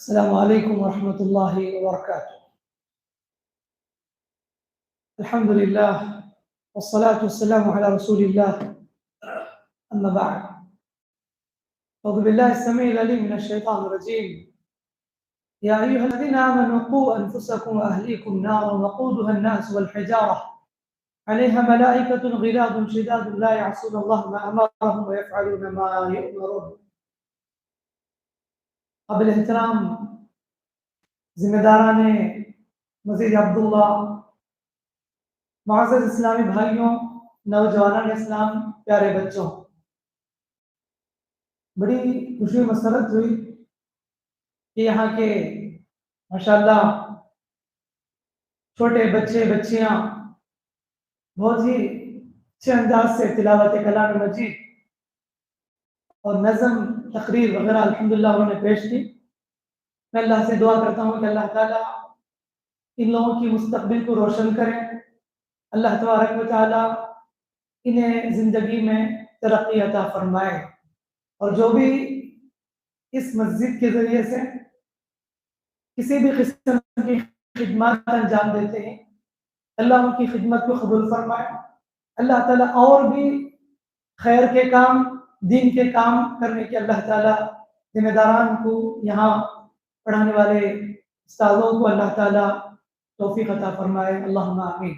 السلام عليكم ورحمة الله وبركاته. الحمد لله والصلاة والسلام على رسول الله. أما بعد، أعوذ بالله السميع العليم من الشيطان الرجيم. يا أيها الذين آمنوا قوا أنفسكم وأهليكم نارا وقودها الناس والحجارة عليها ملائكة غلاظ شداد لا يعصون الله ما أمرهم ويفعلون ما يؤمرون. قبل احترام ذمہ داران مسجد عبداللہ، معزز اسلامی بھائیوں، نوجوانان اسلام، پیارے بچوں، بڑی خوشی مسرت ہوئی کہ یہاں کے ماشاءاللہ چھوٹے بچے بچیاں بہت ہی اچھے انداز سے تلاوت کلام مجید اور نظم تقریر وغیرہ الحمدللہ انہوں نے پیش کی. میں اللہ سے دعا کرتا ہوں کہ اللہ تعالیٰ ان لوگوں کی مستقبل کو روشن کریں. اللہ تبارک و تعالیٰ انہیں زندگی میں ترقی عطا فرمائے، اور جو بھی اس مسجد کے ذریعے سے کسی بھی قسم کی خدمات انجام دیتے ہیں، اللہ ان کی خدمت کو قبول فرمائے. اللہ تعالیٰ اور بھی خیر کے کام، دین کے کام کرنے کے اللہ تعالیٰ ذمہ داران کو، یہاں پڑھانے والے استادوں کو اللہ تعالیٰ توفیق عطا فرمائے. اللہم آمین.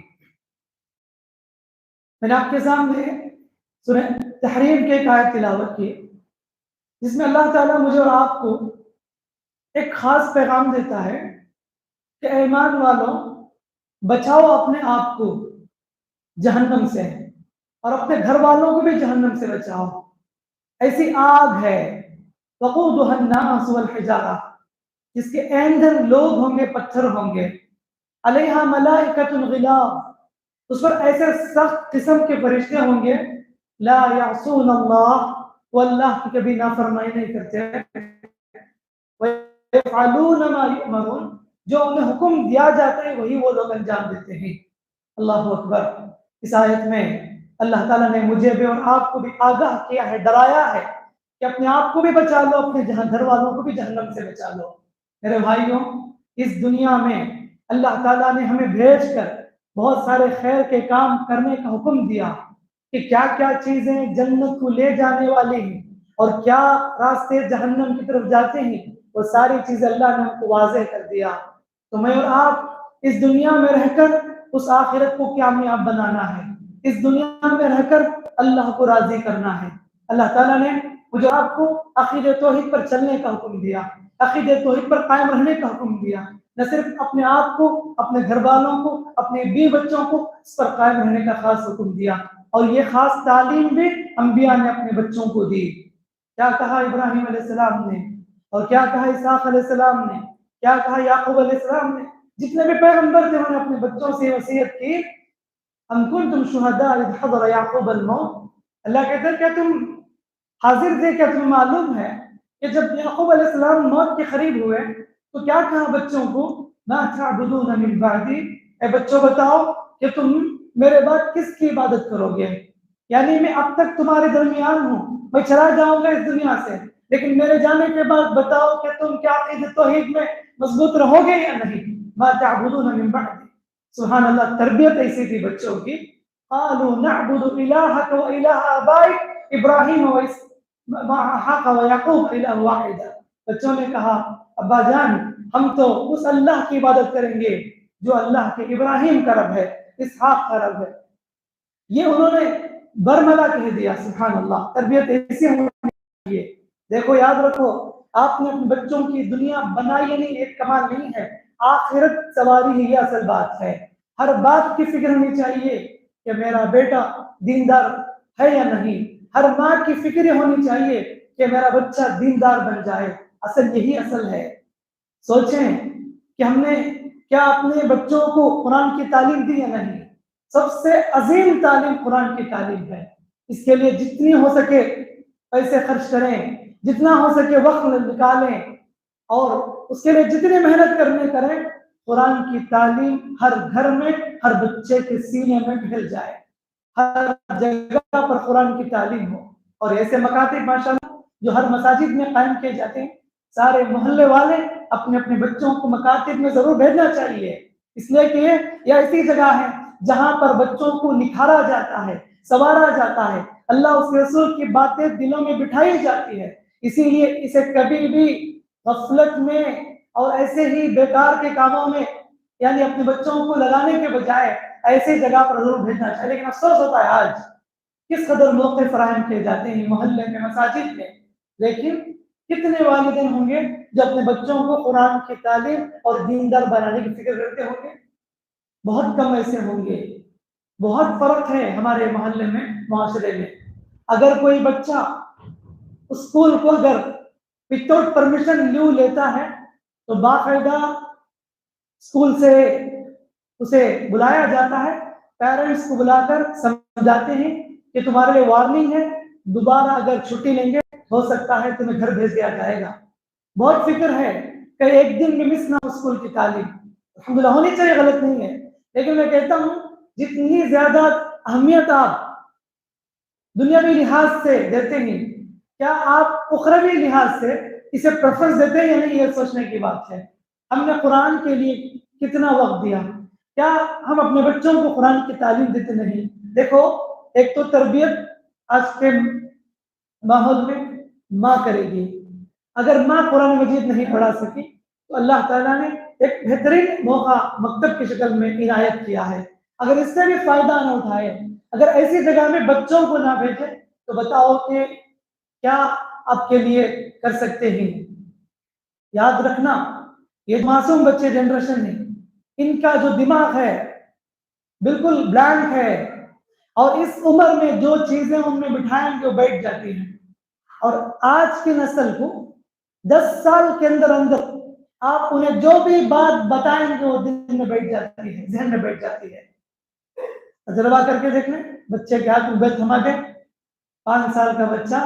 میں نے آپ کے سامنے سورہ تحریم کے ایک آیت تلاوت کی جس میں اللہ تعالیٰ مجھے اور آپ کو ایک خاص پیغام دیتا ہے کہ اے ایمان والوں، بچاؤ اپنے آپ کو جہنم سے اور اپنے گھر والوں کو بھی جہنم سے بچاؤ. ایسی آگ ہے وقودها الناس والحجارہ، جس کے ایندھن لوگ ہوں گے، پتھر ہوں گے. علیہا ملائکۃ غلاظ، اس پر ایسے سخت قسم کے فرشتے ہوں گے. لا یعصون اللہ، وہ اللہ کی کبھی نافرمانی نہیں کرتے. وَيَفْعَلُونَ مَا يُؤْمَرُونَ، جو انہیں حکم دیا جاتا ہے وہی وہ لوگ انجام دیتے ہیں. اللہ اکبر. اس آیت میں اللہ تعالیٰ نے مجھے بھی اور آپ کو بھی آگاہ کیا ہے، ڈرایا ہے کہ اپنے آپ کو بھی بچا لو، اپنے گھر والوں کو بھی جہنم سے بچا لو. میرے بھائیوں، اس دنیا میں اللہ تعالیٰ نے ہمیں بھیج کر بہت سارے خیر کے کام کرنے کا حکم دیا کہ کیا کیا چیزیں جنت کو لے جانے والی ہیں اور کیا راستے جہنم کی طرف جاتے ہیں، وہ ساری چیزیں اللہ نے ہم کو واضح کر دیا. تو میں اور آپ اس دنیا میں رہ کر اس آخرت کو کامیاب بنانا ہے، اس دنیا میں رہ کر اللہ کو راضی کرنا ہے. اللہ تعالیٰ نے مجھے آپ کو عقیدہ توحید پر چلنے کا حکم دیا، عقیدہ توحید پر قائم رہنے کا حکم دیا. نہ صرف اپنے آپ کو، اپنے گھر والوں کو، اپنے بیوی بچوں کو اس پر قائم رہنے کا خاص حکم دیا. اور یہ خاص تعلیم بھی انبیاء نے اپنے بچوں کو دی. کیا کہا ابراہیم علیہ السلام نے، اور کیا کہا اسحاق علیہ السلام نے، کیا کہا یعقوب علیہ السلام نے. جتنے بھی پیغمبر تھے انہوں نے اپنے بچوں سے وصیت کی. ام کنتم شہداء اذ حضر یعقوب الموت، اللہ کہتے ہیں کیا تم حاضر تھے، کیا تمہیں معلوم ہے کہ جب یعقوب علیہ السلام موت کے قریب ہوئے تو کیا کہا بچوں کو؟ ما تعبدون من بعدی، اے بچوں بتاؤ کہ تم میرے بعد کس کی عبادت کرو گے. یعنی میں اب تک تمہارے درمیان ہوں، میں چلا جاؤں گا اس دنیا سے، لیکن میرے جانے کے بعد بتاؤ کہ تم کیا عقیدہ توحید میں مضبوط رہو گے یا نہیں. ما تعبدون من بعدی. سبحان اللہ، تربیت ایسی تھی بچوں کی. قالوا نعبد الہک و الہ آبائک ابراہیم و اسحاق و یعقوب الہ واحدا. بچوں نے کہا ابا جان، ہم تو اس اللہ کی عبادت کریں گے جو اللہ کے ابراہیم کا رب ہے، اسحاق کا رب ہے. یہ انہوں نے برملا کہہ دیا. سبحان اللہ، تربیت ایسی ہونی چاہیے. دیکھو یاد رکھو، آپ نے اپنے بچوں کی دنیا بنائی نہیں، ایک کمال نہیں ہے، آخرت سواری ہی یہ اصل بات ہے. ہر بات کی فکر ہونی چاہیے کہ میرا بیٹا دیندار ہے یا نہیں. ہر ماں کی فکر ہونی چاہیے کہ میرا بچہ دیندار بن جائے. یہی اصل ہے. سوچیں کہ ہم نے کیا اپنے بچوں کو قرآن کی تعلیم دی یا نہیں. سب سے عظیم تعلیم قرآن کی تعلیم ہے. اس کے لیے جتنی ہو سکے پیسے خرچ کریں، جتنا ہو سکے وقت نکالیں، اور اس کے لیے جتنی محنت کریں. قرآن کی تعلیم ہر گھر میں، ہر بچے کے سینے میں ڈھل جائے، ہر جگہ پر قرآن کی تعلیم ہو. اور ایسے مکاتب ماشاءاللہ جو ہر مساجد میں قائم کیے جاتے ہیں، سارے محلے والے اپنے اپنے بچوں کو مکاتب میں ضرور بھیجنا چاہیے، اس لیے کہ یہ ایسی جگہ ہے جہاں پر بچوں کو نکھارا جاتا ہے، سنوارا جاتا ہے، اللہ اس رسول کی باتیں دلوں میں بٹھائی جاتی ہے۔ اسی لیے اسے کبھی بھی غفلت میں اور ایسے ہی بیکار کے کاموں میں یعنی اپنے بچوں کو لگانے کے بجائے ایسی جگہ پر ضرور بھیجنا چاہیے۔ لیکن افسوس ہوتا ہے آج کس قدر موقع فراہم کیے جاتے ہیں محلے میں، مساجد میں، لیکن کتنے والدین ہوں گے جو اپنے بچوں کو قرآن کی تعلیم اور دیندار بنانے کی فکر کرتے ہوں گے؟ بہت کم ایسے ہوں گے۔ بہت فرق ہے ہمارے محلے میں، معاشرے میں۔ اگر کوئی بچہ اسکول کو اگر وداؤٹ پرمیشن لیو لیتا ہے تو باقاعدہ اسکول سے اسے بلایا جاتا ہے، پیرنٹس کو بلا کر سمجھاتے ہیں کہ تمہارے لیے وارننگ ہے، دوبارہ اگر چھٹی لیں گے ہو سکتا ہے تمہیں گھر بھیج دیا جائے گا۔ بہت فکر ہے کہ ایک دن بھی مس نہ ہو اسکول کی تعلیم، الحمدللہ ہونی چاہیے، غلط نہیں ہے، لیکن میں کہتا ہوں جتنی زیادہ اہمیت آپ دنیاوی لحاظ سے دیتے ہیں، کیا آپ اخروی لحاظ سے اسے پریفرنس دیتے ہیں یا نہیں، یہ سوچنے کی بات ہے۔ ہم نے قرآن کے لیے کتنا وقت دیا، کیا ہم اپنے بچوں کو قرآن کی تعلیم دیتے نہیں؟ دیکھو، ایک تو تربیت آج کے ماحول میں ماں کرے گی۔ اگر ماں قرآن مجید نہیں پڑھا سکی تو اللہ تعالیٰ نے ایک بہترین موقع مکتب کی شکل میں عنایت کیا ہے۔ اگر اس سے بھی فائدہ نہ اٹھائے، اگر ایسی جگہ میں بچوں کو نہ بھیجے تو بتاؤ کہ کیا آپ کے لیے کر سکتے ہیں۔ یاد رکھنا، یہ معصوم بچے جنریشن ہے، ان کا جو دماغ ہے بالکل بلینک ہے، اور اس عمر میں جو چیزیں ان میں بٹھائیں گے وہ بیٹھ جاتی ہیں، اور آج کی نسل کو 10 سال کے اندر اندر آپ انہیں جو بھی بات بتائیں گے وہ دل میں بیٹھ جاتی ہے، ذہن میں بیٹھ جاتی ہے۔ تجربہ کر کے دیکھ لیں، بچے کے ہاتھ موبائل تھما دیں، 5 سال کا بچہ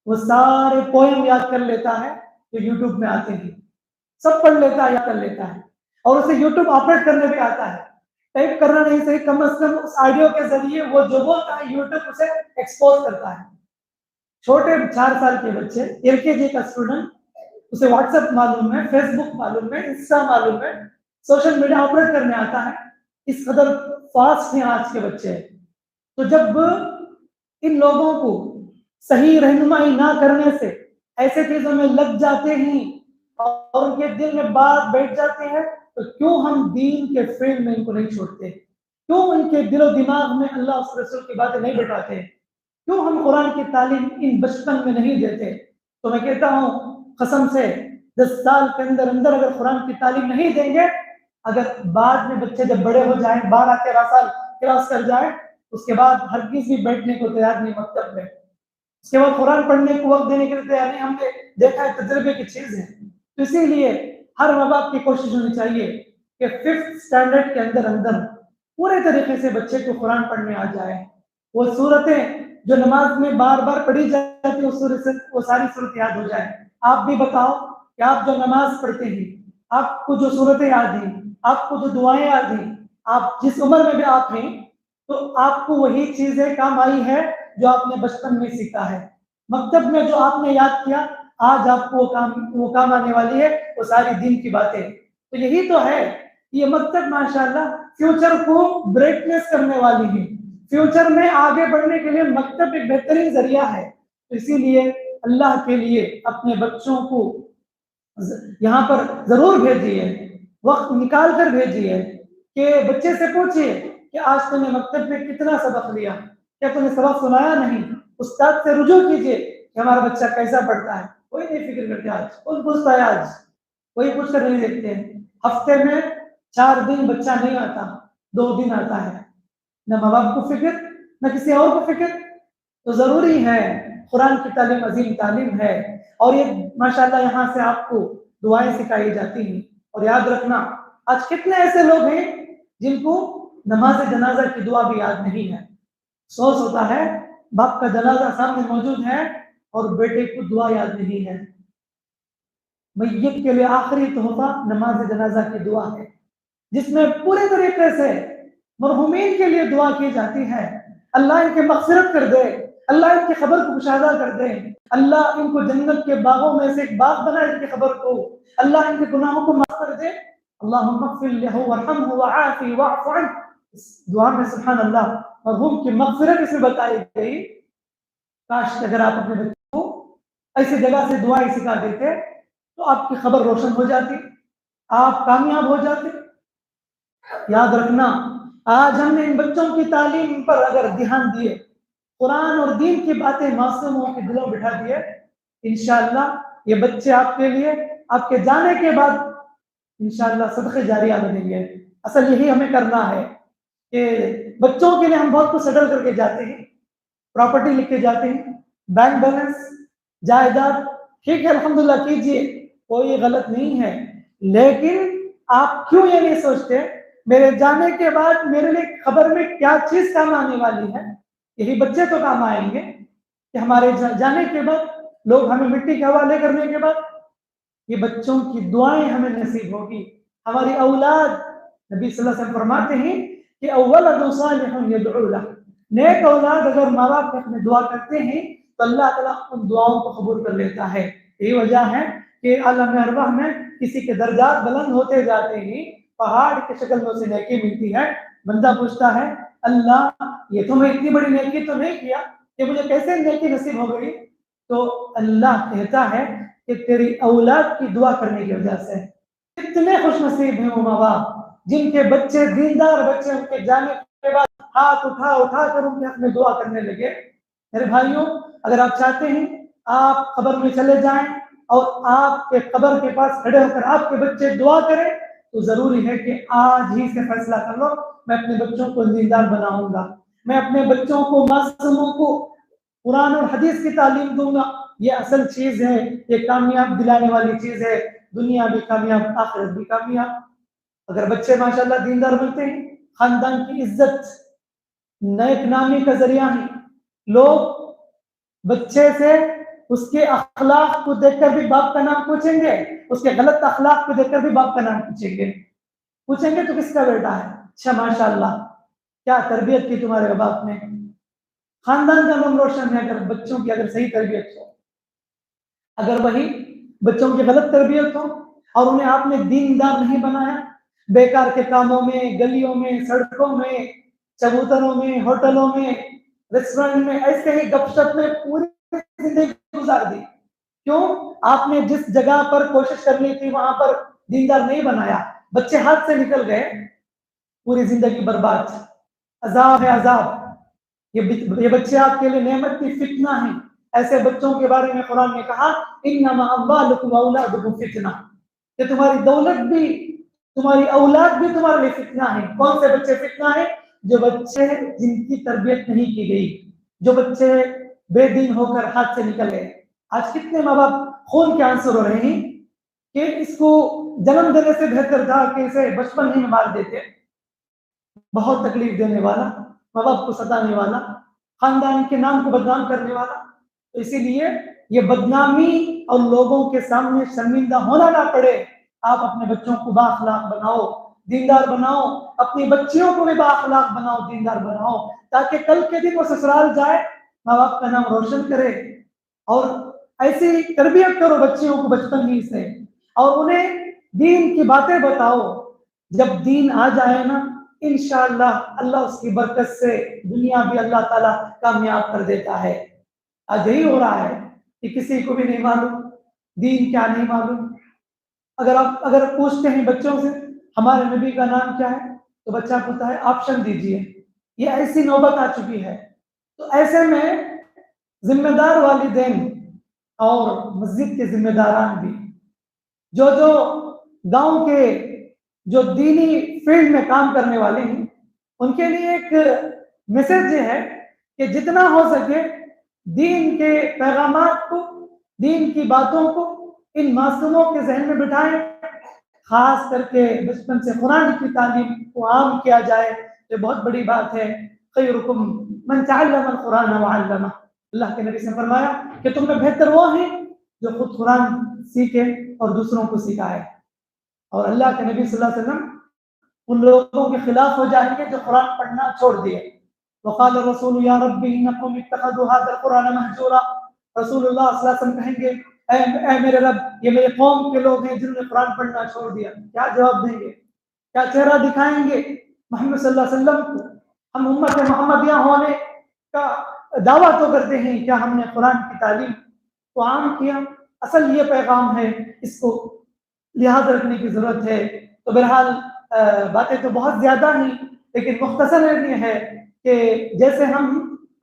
وہ سارے پوئم یاد کر لیتا ہے جو یوٹیوب میں آتے ہیں، سب پڑھ لیتا ہے، یاد کر لیتا ہے، اور اسے یوٹیوب آپریٹ کرنے بھی آتا ہے۔ ٹائپ کرنا نہیں صحیح، کم از کم اس آڈیو کے ذریعے وہ جو بولتا ہے یوٹیوب اسے ایکسپوز کرتا ہے۔ چھوٹے 4 سال کے بچے، ایل کے جی کا اسٹوڈنٹ، اسے واٹس ایپ معلوم ہے، فیس بک معلوم ہے، انسٹا معلوم ہے، سوشل میڈیا آپریٹ کرنے آتا ہے، اس قدر فاسٹ ہیں آج کے بچے۔ تو جب ان لوگوں کو صحیح رہنمائی نہ کرنے سے ایسے چیزوں میں لگ جاتے ہیں اور ان کے دل میں بات بیٹھ جاتے ہیں، تو کیوں ہم دین کے فیلڈ میں ان کو نہیں چھوڑتے؟ کیوں ان کے دل و دماغ میں اللہ اس رسول کی باتیں نہیں بٹھاتے؟ کیوں ہم قرآن کی تعلیم ان بچپن میں نہیں دیتے؟ تو میں کہتا ہوں قسم سے 10 سال کے اندر اندر اگر قرآن کی تعلیم نہیں دیں گے، اگر بعد میں بچے جب بڑے ہو جائیں، 12-13 سال کراس کر جائیں، اس کے بعد ہرگز بھی بیٹھنے کو تیار نہیں مکتب میں، اس کے بعد قرآن پڑھنے کو وقت دینے کے لیے تیار نہیں۔ ہم نے دیکھا ہے، تجربے کی چیز ہے۔ تو اسی لیے ہر ماں باپ کی کوشش ہونی چاہیے کہ 5th اسٹینڈرڈ کے اندر اندر پورے طریقے سے بچے کو قرآن پڑھنے آ جائے۔ وہ صورتیں جو نماز میں بار بار پڑھی جاتی ہے، اس صورت سے وہ ساری صورت یاد ہو جائے۔ آپ بھی بتاؤ کہ آپ جو نماز پڑھتے ہیں، آپ کو جو صورتیں یاد ہیں، آپ کو جو دعائیں یاد ہیں، آپ جس عمر میں بھی آپ ہیں، تو آپ کو وہی چیزیں کام آئی ہے جو آپ نے بچپن میں سیکھا ہے۔ مکتب میں جو آپ نے یاد کیا، آج آپ کو وہ کام آنے والی ہے، وہ ساری دین کی باتیں۔ تو یہی تو ہے، یہ مکتب ماشاءاللہ فیوچر کو برائٹنس کرنے والی ہے۔ فیوچر میں آگے بڑھنے کے لیے مکتب ایک بہترین ذریعہ ہے۔ اسی لیے اللہ کے لیے اپنے بچوں کو یہاں پر ضرور بھیجیے، وقت نکال کر بھیجیے، کہ بچے سے پوچھئے کہ آج تم نے مکتب میں کتنا سبق لیا، کیا تم نے سبق سنایا نہیں؟ استاد سے رجوع کیجیے کہ ہمارا بچہ کیسا پڑھتا ہے۔ کوئی نہیں فکر کرتے، آج کون پوچھتا ہے؟ آج کوئی پوچھ کر نہیں دیکھتے ہیں۔ ہفتے میں 4 دن بچہ نہیں آتا، 2 دن آتا ہے، نہ ماں باپ کو فکر، نہ کسی اور کو فکر۔ تو ضروری ہے، قرآن کی تعلیم عظیم تعلیم ہے، اور یہ ماشاءاللہ یہاں سے آپ کو دعائیں سکھائی جاتی ہیں۔ اور یاد رکھنا، آج کتنے ایسے لوگ ہیں جن کو نماز جنازہ کی دعا بھی یاد نہیں ہے۔ افسوس ہوتا ہے، باپ کا جنازہ سامنے موجود ہے اور بیٹے کو دعا یاد نہیں ہے۔ میت کے لیے آخری تحفہ نماز جنازہ کی دعا ہے، جس میں پورے طریقے سے مرحومین کے لیے دعا کی جاتی ہے، اللہ ان کے مغفرت کر دے، اللہ ان کی خبر کو مشاہدہ کر دے، اللہ ان کو جنت کے باغوں میں سے ایک باغ بنائے ان کی خبر کو، اللہ ان کے گناہوں کو معاف کر دے۔ اللہم اغفر لہ ورحمہ وعافی واعف عنہ، اس دعا میں سبحان اللہ مرحوم کی مغفرت اس میں بتائی گئی۔ کاش اگر آپ اپنے بچوں کو ایسی جگہ سے دعائیں سکھا دیتے تو آپ کی خبر روشن ہو جاتی، آپ کامیاب ہو جاتے۔ یاد رکھنا، آج ہم نے ان بچوں کی تعلیم پر اگر دھیان دیے، قرآن اور دین کی باتیں معصوموں کے دلوں بٹھا دیے، انشاءاللہ یہ بچے آپ کے لیے آپ کے جانے کے بعد انشاءاللہ صدقے جاریہ بنیں گے۔ اصل یہی ہمیں کرنا ہے کہ بچوں کے لیے ہم بہت کچھ سیٹل کر کے جاتے ہیں، پراپرٹی لکھ کے جاتے ہیں، بینک بیلنس، جائیداد، ٹھیک ہے الحمدللہ کیجئے، کوئی غلط نہیں ہے، لیکن آپ کیوں یہ نہیں سوچتے میرے جانے کے بعد میرے لیے خبر میں کیا چیز کام آنے والی ہے؟ یہی بچے تو کام آئیں گے کہ ہمارے جانے کے بعد لوگ ہمیں مٹی کے حوالے کرنے کے بعد یہ بچوں کی دعائیں ہمیں نصیب ہوگی۔ ہماری اولاد، نبی صلی اللہ علیہ وسلم فرماتے ہیں کہ اولد صالح یدعو لہ، نیک اولاد اگر ماں باپ کے میں دعا کرتے ہیں تو اللہ تعالیٰ ان دعاؤں کو قبول کر لیتا ہے۔ یہی وجہ ہے کہ عالم ارواح میں کسی کے درجات بلند ہوتے جاتے ہیں، پہاڑ کی شکل میں اسے نیکی ملتی ہے، بندہ پوچھتا ہے اللہ یہ تو میں اتنی بڑی نیکی تو نہیں کیا کہ مجھے کیسے نیکی نصیب ہو گئی؟ تو اللہ کہتا ہے کہ تیری اولاد کی دعا کرنے کی وجہ سے۔ کتنے خوش نصیب ہیں وہ ماں باپ جن کے بچے دیندار بچے ان کے جانے کے بعد ہاتھ اٹھا کر ان کے حق میں دعا کرنے لگے۔ میرے بھائیوں، اگر آپ چاہتے ہیں آپ قبر میں چلے جائیں اور آپ کے قبر کے پاس کھڑے ہو کر آپ کے بچے دعا کریں تو ضروری ہے کہ آج ہی سے فیصلہ کر لو میں اپنے بچوں کو دیندار بناؤں گا، میں اپنے بچوں کو معصوموں کو قرآن اور حدیث کی تعلیم دوں گا۔ یہ اصل چیز ہے، یہ کامیاب دلانے والی چیز ہے، دنیا بھی کامیاب آخرت بھی کامیاب۔ اگر بچے ماشاءاللہ دیندار بنتے ہیں، خاندان کی عزت نیک نامی کا ذریعہ ہے۔ لوگ بچے سے اس کے اخلاق کو دیکھ کر بھی باپ کا نام پوچھیں گے، اس کے غلط اخلاق کو دیکھ کر بھی باپ کا نام پوچھیں گے تو کس کا بیٹا ہے؟ اچھا ماشاءاللہ کیا تربیت کی تمہارے باپ نے، خاندان کا نام روشن ہے اگر بچوں کی اگر صحیح تربیت ہو۔ اگر وہی بچوں کی غلط تربیت ہو اور انہیں آپ نے دیندار نہیں بنایا، بیکار کے کاموں میں، گلیوں میں، سڑکوں میں، چبوتروں میں، ہوٹلوں میں، ریسٹورنٹ میں ایسے ہی گپ شپ میں پوری زندگی گزار دی، کیوں؟ آپ نے جس جگہ پر کوشش کرنی تھی وہاں پر دیندار نہیں بنایا، بچے ہاتھ سے نکل گئے، پوری زندگی برباد۔ عذاب ہے عذاب، یہ بچے آپ کے لیے نعمت کی فتنہ ہیں۔ ایسے بچوں کے بارے میں قرآن نے کہا انما اموالکم واولادکم فتنہ، کہ تمہاری دولت بھی تمہاری اولاد بھی تمہارے لیے فتنہ ہے۔ کون سے بچے فتنہ ہیں؟ جو بچے جن کی تربیت نہیں کی گئی، جو بچے بے دین ہو کر ہاتھ سے نکل گئے۔ آج کتنے ماں باپ خون کے آنسو رو رہے ہیں کہ اس کو جنم دینے سے بہتر تھا کہ اسے بچپن ہی میں مار دیتے۔ بہت تکلیف دینے والا، ماں باپ کو ستانے والا، خاندان کے نام کو بدنام کرنے والا۔ تو اسی لیے یہ بدنامی اور لوگوں کے سامنے شرمندہ ہونا نہ پڑے، آپ اپنے بچوں کو بااخلاق بناؤ، دیندار بناؤ، اپنی بچیوں کو بھی بااخلاق بناؤ، دیندار بناؤ، تاکہ کل کے دن وہ سسرال جائے ماں باپ کا نام روشن کرے۔ اور ایسی تربیت کرو بچیوں کو بچپن ہی سے، اور انہیں دین کی باتیں بتاؤ۔ جب دین آ جائے نا انشاءاللہ اللہ اس کی برکت سے دنیا بھی اللہ تعالیٰ کامیاب کر دیتا ہے۔ آج یہی ہو رہا ہے کہ کسی کو بھی نہیں معلوم دین کیا، نہیں معلوم۔ اگر پوچھتے ہیں بچوں سے ہمارے نبی کا نام کیا ہے تو بچہ پوچھتا ہے آپشن دیجئے۔ یہ ایسی نوبت آ چکی ہے۔ تو ایسے میں ذمہ دار والدین اور مسجد کے ذمہ داران بھی جو گاؤں کے جو دینی فیلڈ میں کام کرنے والے ہیں ان کے لیے ایک میسج یہ ہے کہ جتنا ہو سکے دین کے پیغامات کو، دین کی باتوں کو ان معصوموں کے ذہن میں بٹھائیں، خاص کر کے بچپن سے قرآن کی تعلیم کو عام کیا جائے۔ یہ بہت بڑی بات ہے۔ خیرکم من تعلم القرآن وعلمہ، اللہ کے نبی سے فرمایا کہ تم میں بہتر وہ ہیں جو خود قرآن سیکھے اور دوسروں کو سکھائے۔ اور اللہ کے نبی صلی اللہ علیہ وسلم ان لوگوں کے خلاف ہو جائیں گے جو قرآن پڑھنا چھوڑ دیے، وقال الرسول یا رب ان قوم اتخذوا هذا القرآن مهجورا. رسول اللہ صلی اللہ علیہ وسلم کہیں گے اے میرے رب یہ میرے قوم کے لوگ ہیں جنہوں نے قرآن پڑھنا چھوڑ دیا. کیا جواب دیں گے؟ کیا چہرہ دکھائیں گے محمد صلی اللہ علیہ وسلم کو؟ ہم امت محمدیہ ہونے کا دعویٰ تو کرتے ہیں، کیا ہم نے قرآن کی تعلیم کو عام کیا؟ اصل یہ پیغام ہے، اس کو لحاظ رکھنے کی ضرورت ہے. تو بہرحال باتیں تو بہت زیادہ ہیں، لیکن مختصر یہ ہے کہ جیسے ہم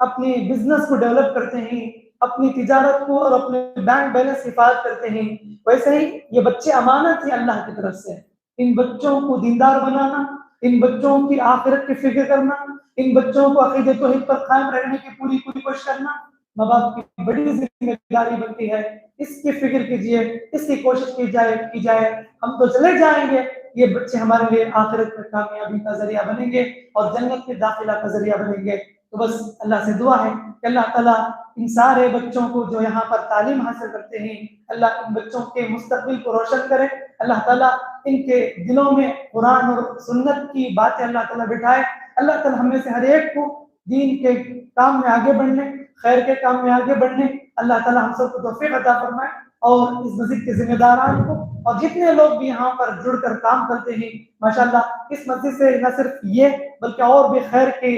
اپنی بزنس کو ڈیولپ کرتے ہیں، اپنی تجارت کو اور اپنے بینک بیلنس کی حفاظت کرتے ہیں، ویسے ہی یہ بچے امانت ہیں اللہ کی طرف سے. ان بچوں کو دیندار بنانا، ان بچوں کی آخرت کی فکر کرنا، ان بچوں کو عقیدۃ توحید پر قائم رہنے کی پوری کوشش کرنا ماں باپ کی بڑی ذمہ داری بنتی ہے. اس کی فکر کیجیے، اس کی کوشش کی جائے. ہم تو چلے جائیں گے، یہ بچے ہمارے لیے آخرت میں کامیابی کا ذریعہ بنیں گے اور جنت میں داخلہ کا ذریعہ بنیں گے. تو بس اللہ سے دعا ہے کہ اللہ تعالیٰ ان سارے بچوں کو جو یہاں پر تعلیم حاصل کرتے ہیں، اللہ ان بچوں کے مستقبل کو روشن کرے. اللہ تعالیٰ ان کے دلوں میں قرآن اور سنت کی باتیں اللہ تعالیٰ بٹھائے. اللہ تعالیٰ ہم میں سے ہر ایک کو دین کے کام میں آگے بڑھنے، خیر کے کام میں آگے بڑھنے اللہ تعالیٰ ہم سب کو توفیق عطا فرمائے. اور اس مسجد کے ذمہ داران کو اور جتنے لوگ بھی یہاں پر جڑ کر کام کرتے ہیں ماشاءاللہ، اس مسجد سے نہ صرف یہ بلکہ اور بھی خیر کے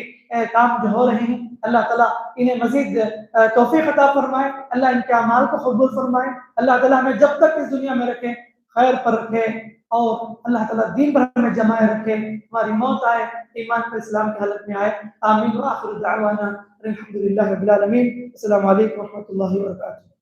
کام جو ہو رہے ہیں، اللہ تعالیٰ انہیں مزید توفیق عطا فرمائے. اللہ ان کے اعمال کو قبول فرمائے. اللہ تعالیٰ ہمیں جب تک اس دنیا میں رکھے خیر پر رکھے اور اللہ تعالیٰ دین پر ہمیں جمائے رکھے. ہماری موت آئے ایمان پر اسلام کی حالت میں آئے. آمین. وآخر دعوانا الحمدللہ رب العالمین. السلام علیکم ورحمۃ اللہ وبرکاتہ.